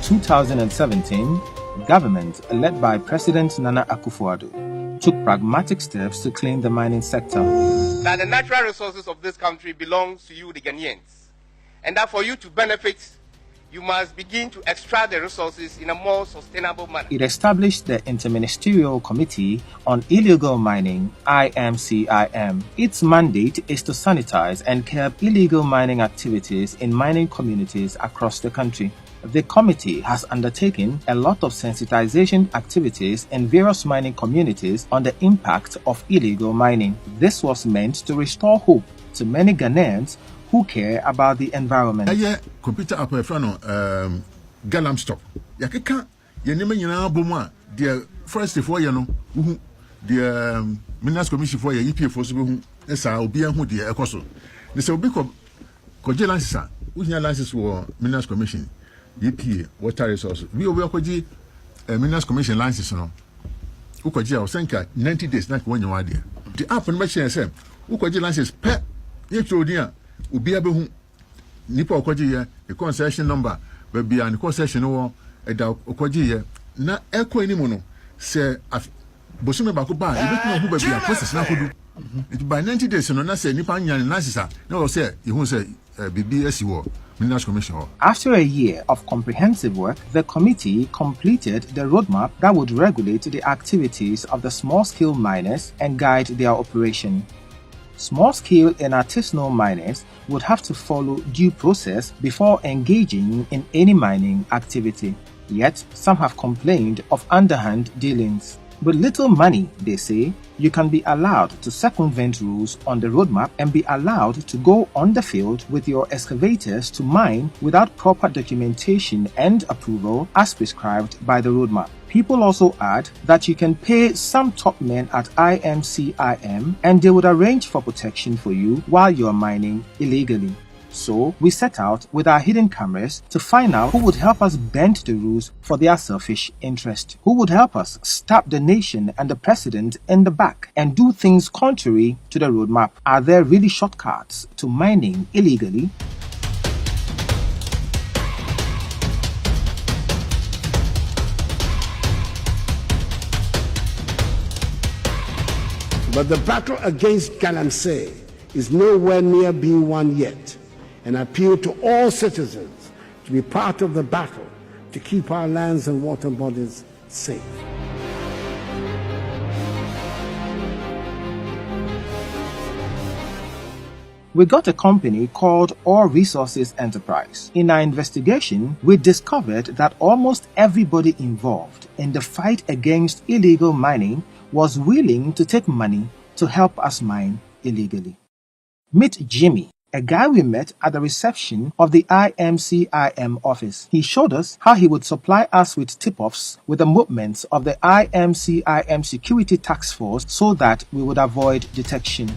2017, government, led by President Nana Akufo Addo, took pragmatic steps to clean the mining sector. That the natural resources of this country belongs to you, the Ghanaians, and that for you to benefit, you must begin to extract the resources in a more sustainable manner. It established the Inter-Ministerial Committee on Illegal Mining, IMCIM. Its mandate is to sanitize and curb illegal mining activities in mining communities across the country. The committee has undertaken a lot of sensitization activities in various mining communities on the impact of illegal mining. This was meant to restore hope to many Ghanaians who care about the environment. Computer app Galamsey. Yakeka yenema nyina bomu the first for ye no the Minerals Commission for ye EPA for so hu esa obi hu de ekoso. Ne se obi ko license we hear license for Minerals Commission EPA water resources. We obi akoji Minerals Commission license no. Ukoji o senka 90 days na ko nyawa de. The app no machine say ukoji license pe ye trodian obi abehu nipa okoji ye the concession number baby and concession wo eda okoji ye na eko animu no se bosume ba ko ba e betu hu baby process na kodu it by 90 days no na se nipa nya na sisa na o se e hu se bibi esi wo Minerals Commission. After a year of comprehensive work, the committee completed the roadmap that would regulate the activities of the small-scale miners and guide their operation. Small-scale and artisanal miners would have to follow due process before engaging in any mining activity. Yet, some have complained of underhand dealings. With little money, they say, you can be allowed to circumvent rules on the roadmap and be allowed to go on the field with your excavators to mine without proper documentation and approval as prescribed by the roadmap. People also add that you can pay some top men at IMCIM and they would arrange for protection for you while you're mining illegally. So we set out with our hidden cameras to find out who would help us bend the rules for their selfish interest, who would help us stab the nation and the president in the back and do things contrary to the roadmap. Are there really shortcuts to mining illegally? But the battle against Galamsey is nowhere near being won yet, and I appeal to all citizens to be part of the battle to keep our lands and water bodies safe. We got a company called Ore Resources Enterprise. In our investigation, we discovered that almost everybody involved in the fight against illegal mining was willing to take money to help us mine illegally. Meet Jimmy, a guy we met at the reception of the IMCIM office. He showed us how he would supply us with tip-offs with the movements of the IMCIM security task force so that we would avoid detection.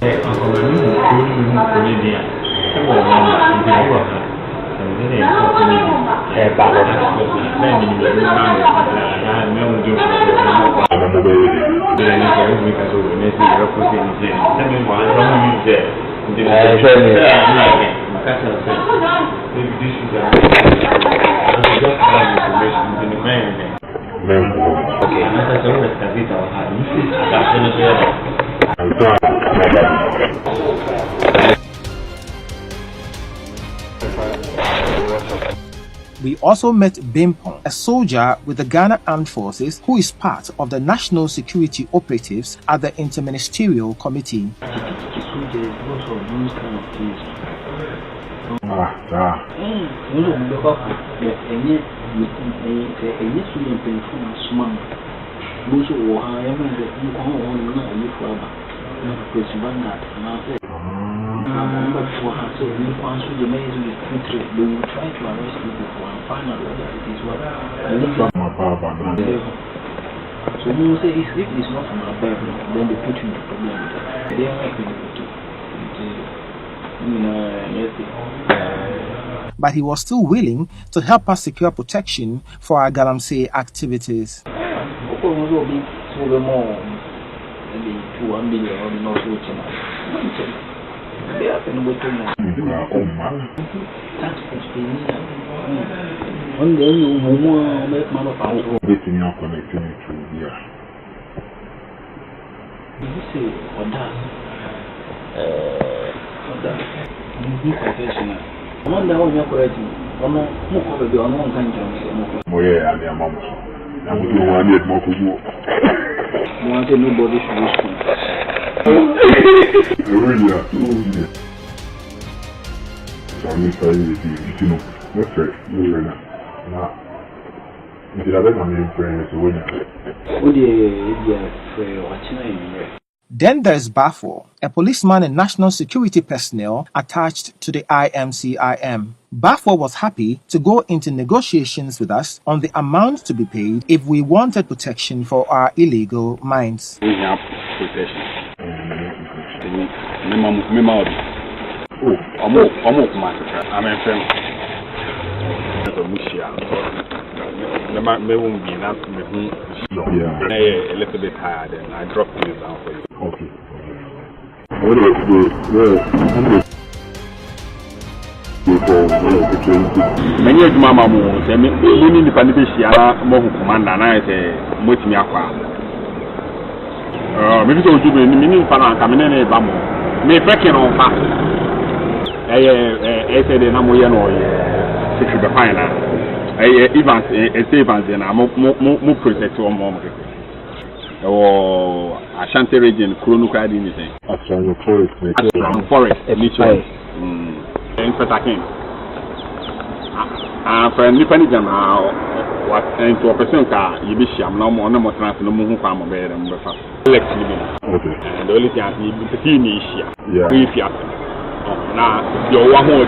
We also met Bimpong, a soldier with the Ghana Armed Forces who is part of the national security operatives at the Inter-Ministerial Committee. So you say if it's not from our Bible, then they put you in the problem with that. They are not going to But he was still willing to help us secure protection for our Galamsey activities. One day you will make Mama Power. This is not connecting to here. You say, what that? Professional. I wonder how you're correct. Or no, more of the unknown country. Moya and their moms. I would do one yet more for you. Wanted nobody should listen. So I'm sorry, you know, that's right. You're right now. Did I let my friends win? Oh, dear, watching. Then there's Bafo, a policeman and national security personnel attached to the IMCIM. Bafo was happy to go into negotiations with us on the amount to be paid if we wanted protection for our illegal mines. We have protection. I'm a friend. May won't be enough to make me a little bit tired, and I dropped this down for you. Okay. Many of Mamma moves, and many independent Mohu commander, and I say, Motimiaqua. Maybe so to be in the meaning for coming in a bamboo. May break on fast. I said, Namoyano, if you find out. Evans, Evans, and I'm more protected on mom. Or Ashanti region, Kurunuka, anything. Forest, literally. In Petakin. For independent, what into a person car, you be sham no more, no more trans, no more farm of bed and breakfast. And the only thing I need to see me is here. Now, you're one more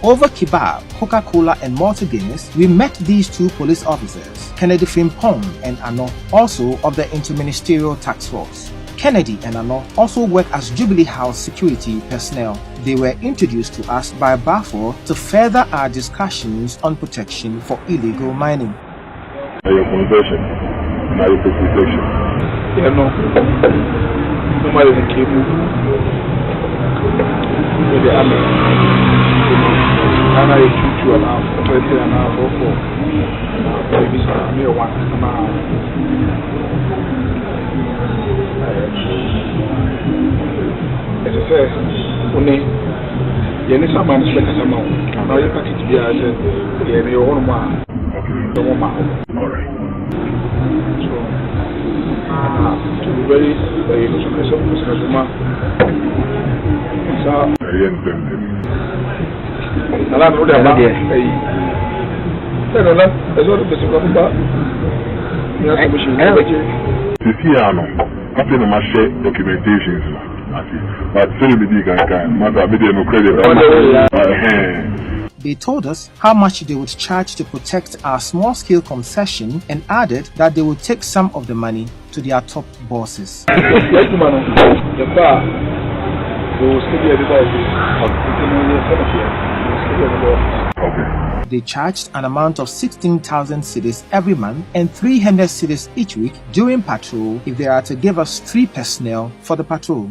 Over kebab, Coca-Cola and Malta Guinness, we met these two police officers, Kennedy Frimpong and Ano, also of the Inter-Ministerial Task Force. Kennedy and Ano also work as Jubilee House security personnel. They were introduced to us by Bafo to further our discussions on protection for illegal mining. Your conversion, now your protection. Nobody came with the army. And I took you around 20 and a half or 4. Maybe some mere one. As I said, only Yenisa man is like a amount. Now you package be as your own man. The woman. All right. To be very They told us how much they would charge to protect our small-scale concession and added that they would take some of the money to their top bosses. They charged an amount of 16,000 cedis every month and 300 cedis each week during patrol if they are to give us 3 personnel for the patrol.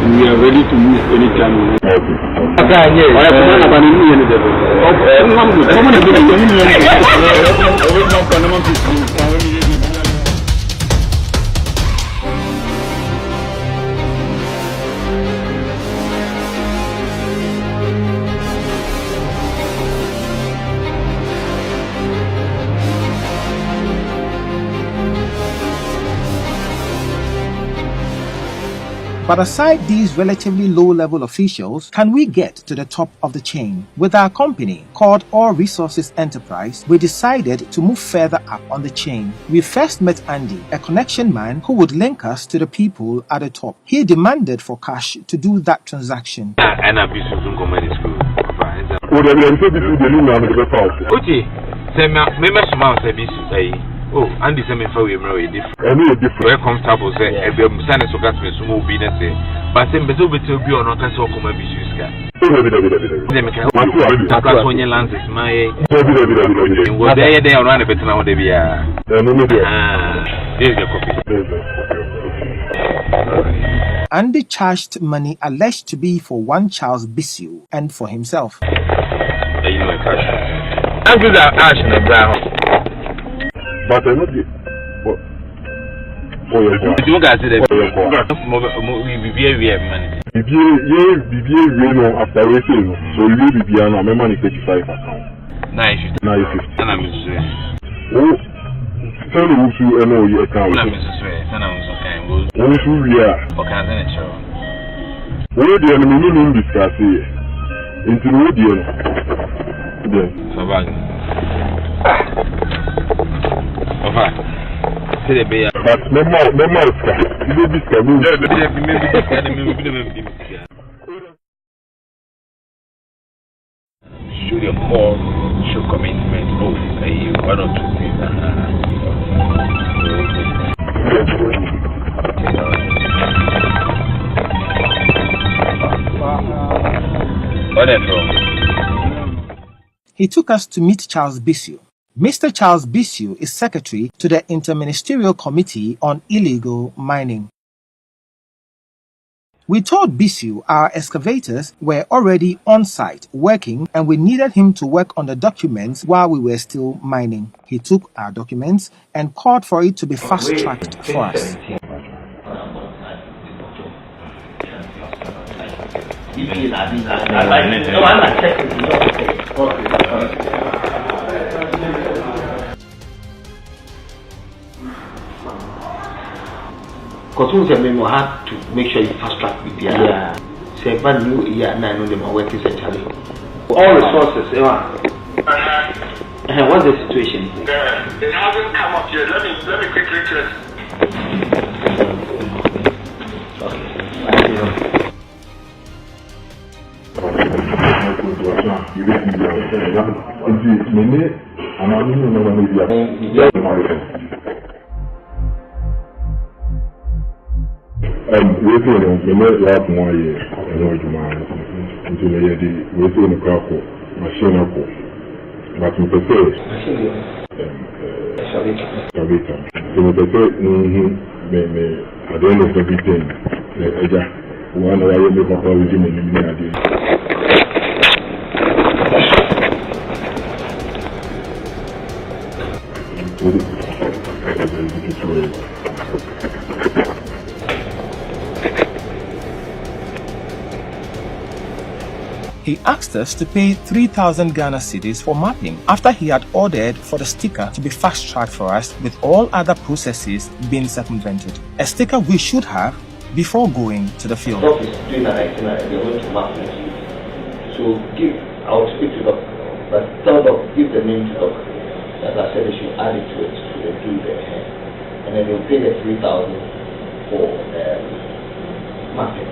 We are ready to move anytime. But aside these relatively low-level officials, can we get to the top of the chain? With our company, called All Resources Enterprise, we decided to move further up on the chain. We first met Andy, a connection man who would link us to the people at the top. He demanded for cash to do that transaction. Oh, Andy said, "Me for we are different. Very comfortable. Say, if you send us to get me some be that say, but then better be to be on a castle come and be Swiss guy. They make a class on your lands is my. What they are running better now they be there's your copy." Andy charged money alleged to be for one Charles Bissell and for himself. You know a cash. I'm good at Ash and Brown. But I know this. You guys said that we have money. After waiting, so you will be on my money 35 account. 950. And I'm Mrs. Oh, tell you who you know your account. I'm Mrs. And I'm so kind. Who you are? Okay, then it's sure. Where the enemy in discuss here? Into the audio. Then. So bad. But member, show your call, show commitment. Oh, one or two things. He took us to meet Charles Bissell. Mr. Charles Bissell is secretary to the Inter-Ministerial Committee on Illegal Mining. We told Bissell our excavators were already on site working and we needed him to work on the documents while we were still mining. He took our documents and called for it to be fast-tracked for us. Because we have to make sure you fast track with the say, but new year, and I know them are working essentially. All resources, what's the situation? It hasn't come up yet. Let me quickly check. He asked us to pay 3,000 Ghana cedis for mapping after he had ordered for the sticker to be fast-tracked for us with all other processes being circumvented. A sticker we should have before going to the field. Doc is doing an itinerary, they're going to map it. So I'll speak to Doc, but tell Doc, give the name to Doc. As I said, they should add it to it, so they do the and then they'll pay the 3,000 for mapping.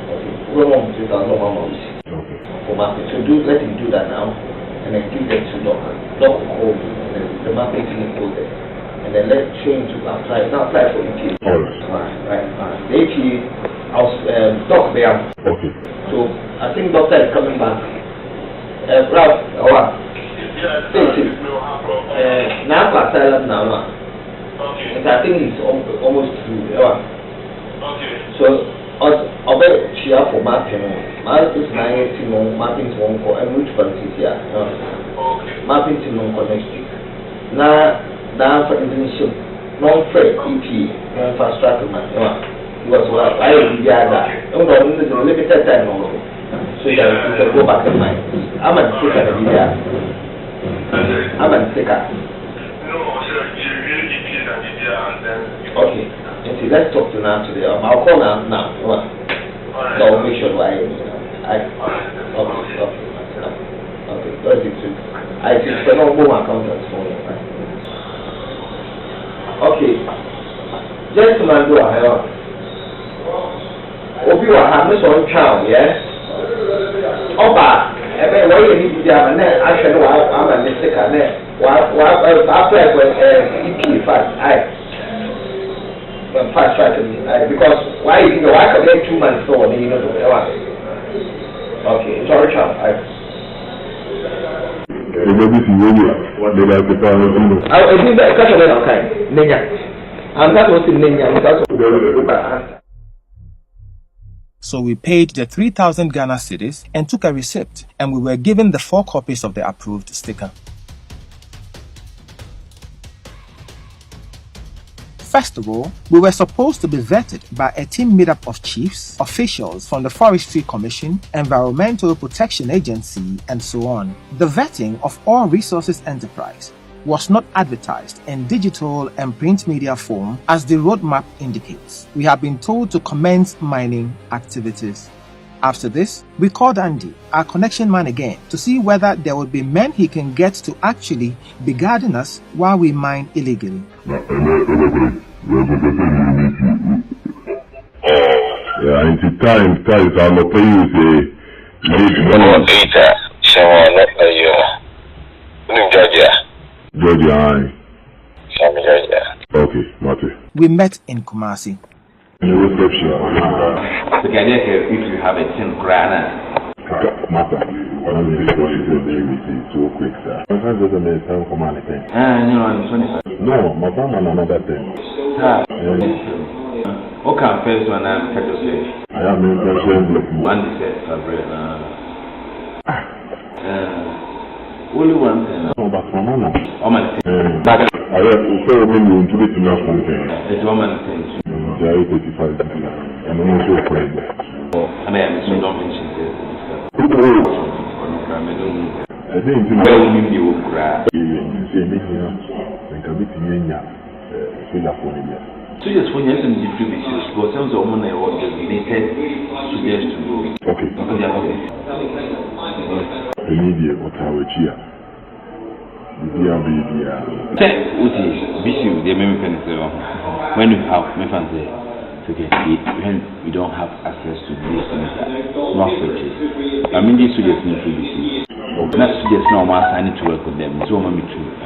Okay, we want 3,000 for mapping. So let him do that now, and then give them to Doc. Doc will call me, and then the mapping team will go there. And then let train to apply. Now apply for EPA. Right. The EPA, Doc there. Okay. So I think doctor is coming back. Ralph, what? Now asylum now. Okay. And I think it's almost through. Okay. So I'll bet she have for mapping. Mapping is 9 mapping to 1 for and which countries here. Okay. Mapping to non-connect stick. Now for instance, non-free EP, non-fast-track man. Was what I will be that. No, there's a limited time also. So you can go back and mind. I'm a sticker the video. I'm a sticker. No, sir, you really EP and video and then. Okay. See, let's talk to now today. I'll call now. So I'll make sure I okay. That's it too. I think for no more accountants for me. Okay. Gentlemen, do I have? Obi wa ha me so ntwa yes. Oba, ebe wo ye ni bia na ahwe no wa ama ne sika na wa apply for EP fast fast track because why you know I can get 2 months so you know okay, it's all right. So we paid the 3,000 Ghana cedis and took a receipt, and we were given the 4 copies of the approved sticker. First of all, we were supposed to be vetted by a team made up of chiefs, officials from the Forestry Commission, Environmental Protection Agency, and so on. The vetting of All Resources Enterprise was not advertised in digital and print media form as the roadmap indicates. We have been told to commence mining activities. After this, we called Andy, our connection man again, to see whether there would be men he can get to actually be guarding us while we mine illegally. We met in Kumasi. The idea here, if you have a 10 grand, so quick, sir. My friend doesn't make time for money. No, my friend and another thing. Okay, first one I'm to say. I am in one said, only one thing. Oh, but my mama. I have to say, when you do it enough something. It's woman thing. There is 85 and I'm also afraid. I mean, so don't mention this. I think you know you cry. You say, so just when you're in the previous school, so many designated students to go. Okay. The media or Tawachia. When you have when we don't have access to these things, not purchase. I mean, these students need to be seen. Not students now, I need to work with them. So, I'm going to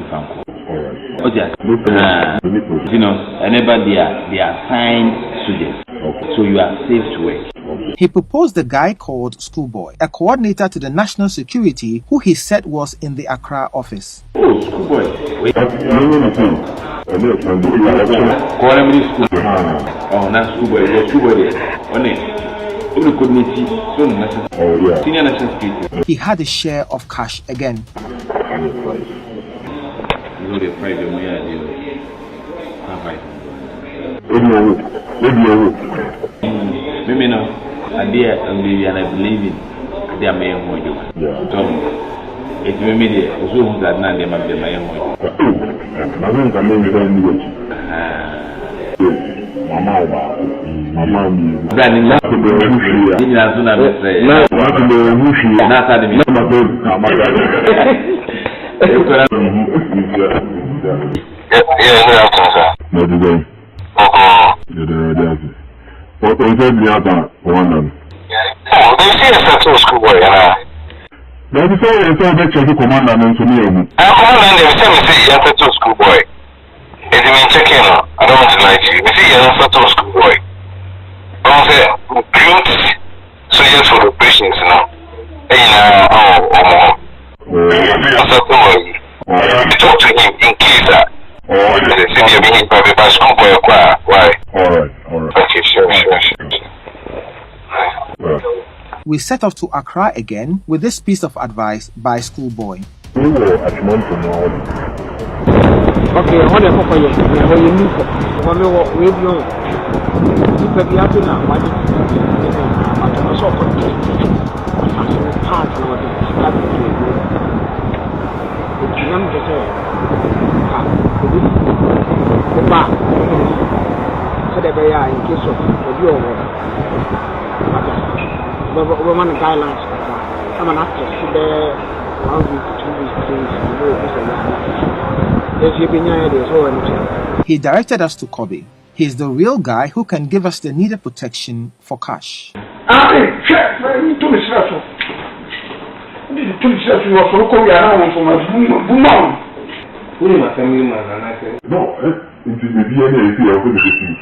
you know, whenever they are assigned students, so you are safe to work. He proposed a guy called Schoolboy, a coordinator to the national security who he said was in the Accra office. Oh, Schoolboy. Oh, not Schoolboy. Schoolboy. He had a share of cash again. And there, and I believe in their main module. It may be the Zoom that none of them my own. What was that the other one? Oh, they see a settled schoolboy, Let me say, it's a better commander than to me. I command them, say, you're a settled schoolboy. It's been checking out. I don't want to lie to you. You see, you're a settled schoolboy. I say, recruit soldiers for operations now. Talk to him in case that. You're being private by schoolboy. Why? Alright. Okay, sure. We set off to Accra again with this piece of advice by Schoolboy. Okay, what the fuck are you? What you need? What you radio? You can be happy now. What you so part of what so they be in case of your woman guidelines. I'm an actress. There, 1 week, 2 weeks, 3 weeks. He directed us to Kobe. He's the real guy who can give us the needed protection for cash. Who is my family man? And I said, no, it is the DNA of the disease.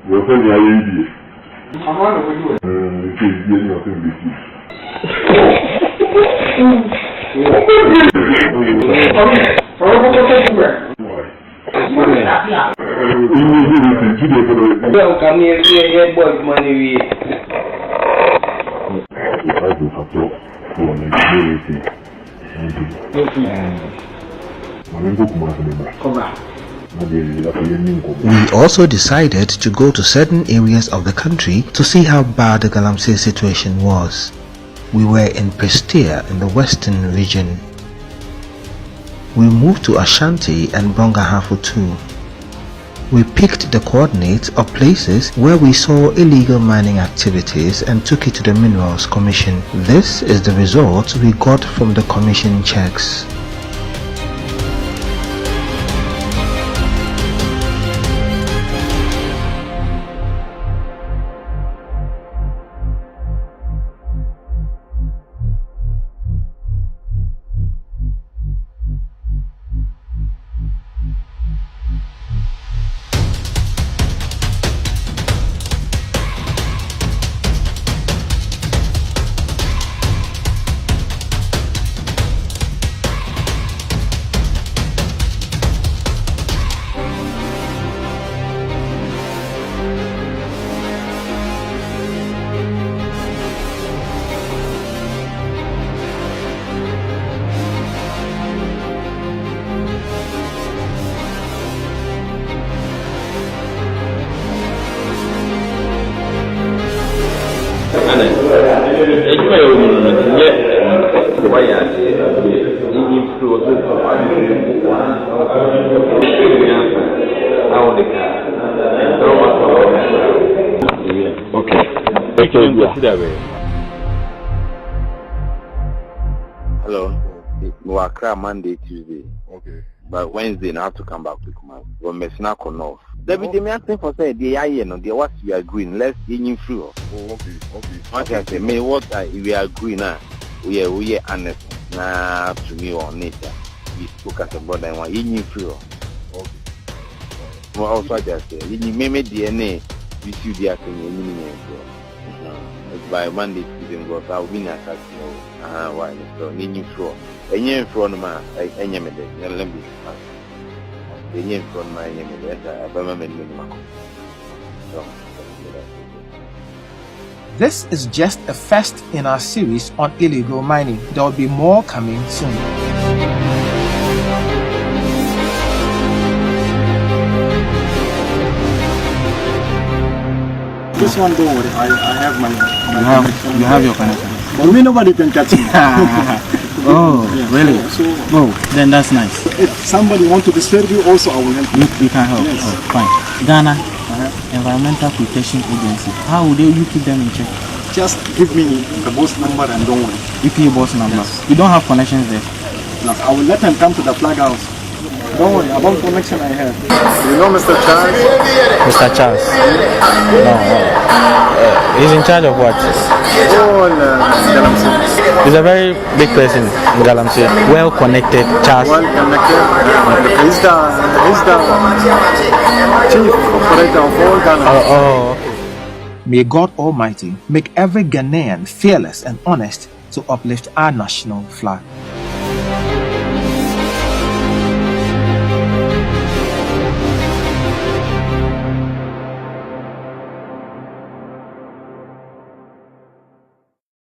You're saying the IAD. I'm one of you. It is the DNA of the disease. well, come here, boy, money. We also decided to go to certain areas of the country to see how bad the Galamsey situation was. We were in Prestea in the western region. We moved to Ashanti and Brongahafu too. We picked the coordinates of places where we saw illegal mining activities and took it to the Minerals Commission. This is the result we got from the commission checks. Hello. We are crying Monday, Tuesday. Okay. But Wednesday, I have to come back to Kumasi. We're messing up on off. David, they may ask for say the what we are agreeing. Let's get through. Oh, okay. What I say, me what we are agreeing now. We are honest. Nah, to me on nature. We spoke as a brother and one in through. Okay. Well, also I just say, you may DNA. We see the acting by Monday, Tuesday, because I'll be not why? So, need through. And you from my enemy, let me the name from my enemy, This is just a first in our series on illegal mining. There will be more coming soon. This one, don't worry, I have my connection. You have your connection. But me, nobody can catch me. Oh, yeah. Really? So, then that's nice. If somebody wants to disturb you, also I will help you. You can help. Yes. Oh, fine. Ghana Environmental Protection Agency. How will you keep them in check? Just give me the boss number and don't worry. Give me your boss number. Yes. You don't have connections there. No, I will let them come to the flag house. Don't worry about connection I have. You know Mr. Charles? Mr. Charles? No. He's in charge of what? Galamsey. He's a very big person in Galamsey. Well connected, Charles. Well connected. He's the chief operator of all Ghana. Okay. May God Almighty make every Ghanaian fearless and honest to uplift our national flag.